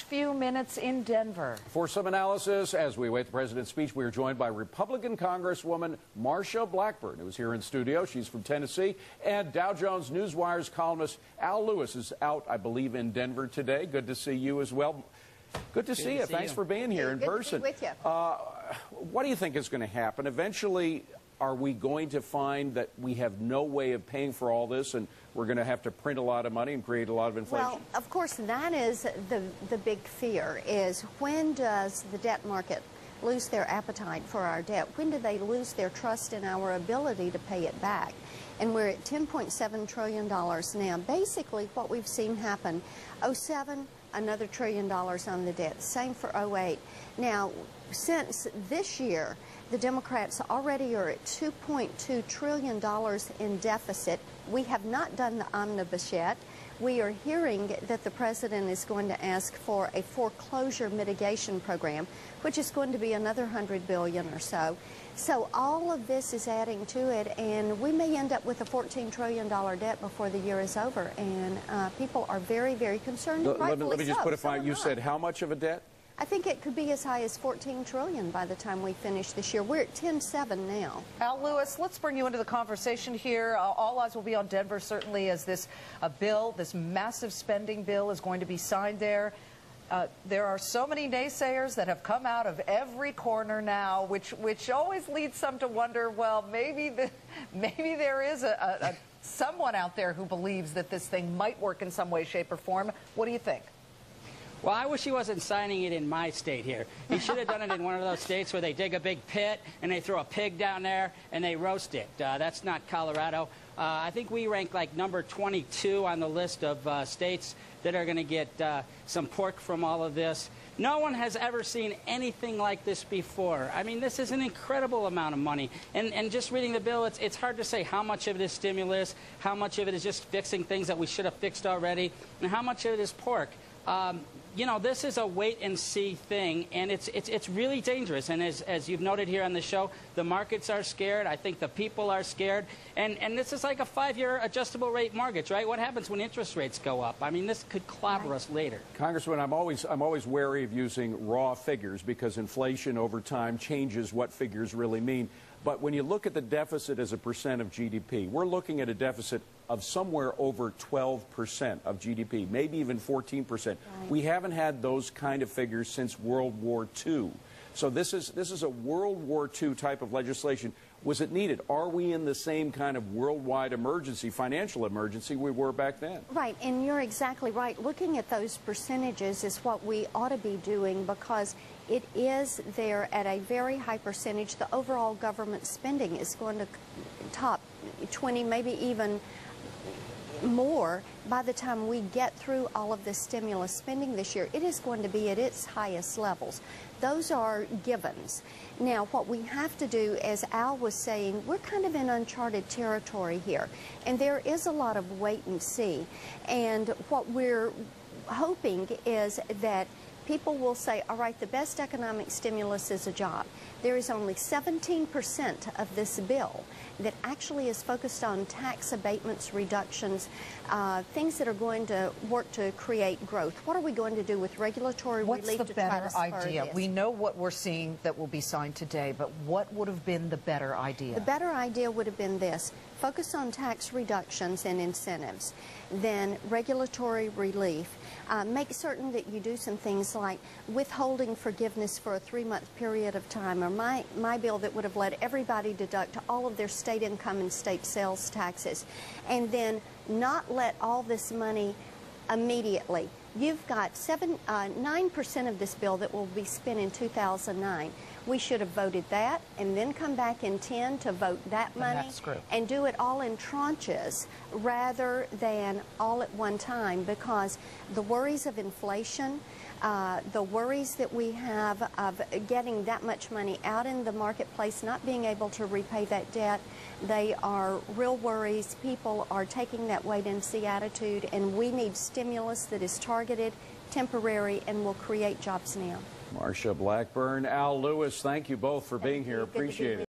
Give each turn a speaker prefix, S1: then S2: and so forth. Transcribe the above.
S1: few minutes in Denver.
S2: For some analysis, as we await the president's speech, we are joined by Republican Congresswoman Marsha Blackburn, who's here in studio. She's from Tennessee. And Dow Jones Newswire's columnist Al Lewis is out, I believe, in Denver today. Good to see you as well. Good to see you. Thanks for being here in person.
S3: Good to be with you.
S2: What do you think is going to happen? Eventually, are we going to find that we have no way of paying for all this and we're going to have to print a lot of money and create a lot of inflation?
S3: Well, of course, that is the big fear, is when does the debt market lose their appetite for our debt? When do they lose their trust in our ability to pay it back? And we're at $10.7 trillion now. Basically, what we've seen happen, 2007, another $1 trillion on the debt. Same for 2008. Now, since this year, the Democrats already are at $2.2 trillion in deficit. We have not done the omnibus yet. We are hearing that the president is going to ask for a foreclosure mitigation program, which is going to be another $100 billion or so. So all of this is adding to it, and we may end up with a $14 trillion debt before the year is over. And people are very, very concerned.
S2: Let me just put it fine. You said how much of a debt?
S3: I think it could be as high as $14 trillion by the time we finish this year. We're at 10.7 now.
S1: Al Lewis, let's bring you into the conversation here. All eyes will be on Denver, certainly, as this bill, this massive spending bill, is going to be signed there. There are so many naysayers that have come out of every corner now, which always leads some to wonder, well, maybe there is someone out there who believes that this thing might work in some way, shape, or form. What do you think?
S4: Well, I wish he wasn't signing it in my state here. He should have done it in one of those states where they dig a big pit and they throw a pig down there and they roast it. That's not Colorado. I think we rank like number 22 on the list of states that are going to get some pork from all of this. No one has ever seen anything like this before. I mean, this is an incredible amount of money. And just reading the bill, it's hard to say how much of it is stimulus, how much of it is just fixing things that we should have fixed already, and how much of it is pork. You know, this is a wait-and-see thing, and it's really dangerous. And as you've noted here on the show, the markets are scared. I think the people are scared. And this is like a 5-year adjustable rate mortgage, right? What happens when interest rates go up? I mean, this could clobber us later.
S2: Congressman, I'm always wary of using raw figures because inflation over time changes what figures really mean. But when you look at the deficit as a percent of GDP, we're looking at a deficit of somewhere over 12% of GDP, maybe even 14%. Right. We haven't had those kind of figures since World War II. So this is a World War II type of legislation. Was it needed? Are we in the same kind of worldwide emergency, financial emergency we were back then?
S3: Right, and you're exactly right. Looking at those percentages is what we ought to be doing, because it is there at a very high percentage. The overall government spending is going to top 20, maybe even more by the time we get through all of this stimulus spending this year. It is going to be at its highest levels. Those are givens. Now, what we have to do, as Al was saying, we're kind of in uncharted territory here, and there is a lot of wait and see. And what we're hoping is that people will say, all right, the best economic stimulus is a job. There is only 17% of this bill that actually is focused on tax abatements, reductions, things that are going to work to create growth. What are we going to do with regulatory relief to try to spur this?
S1: What's the better idea? We know what we're seeing that will be signed today, but what would have been the better idea?
S3: The better idea would have been this: focus on tax reductions and incentives, then regulatory relief. Make certain that you do some things like withholding forgiveness for a 3-month period of time, or my bill that would have let everybody deduct all of their state income and state sales taxes, and then not let all this money immediately. You've got 9% of this bill that will be spent in 2009. We should have voted that and then come back in 10 to vote that money and do it all in tranches rather than all at one time, because the worries of inflation, the worries that we have of getting that much money out in the marketplace, not being able to repay that debt, they are real worries. People are taking that wait-and-see attitude, and we need stimulus that is targeted, temporary, and will create jobs now.
S2: Marsha Blackburn, Al Lewis, thank you both for being here. Appreciate it.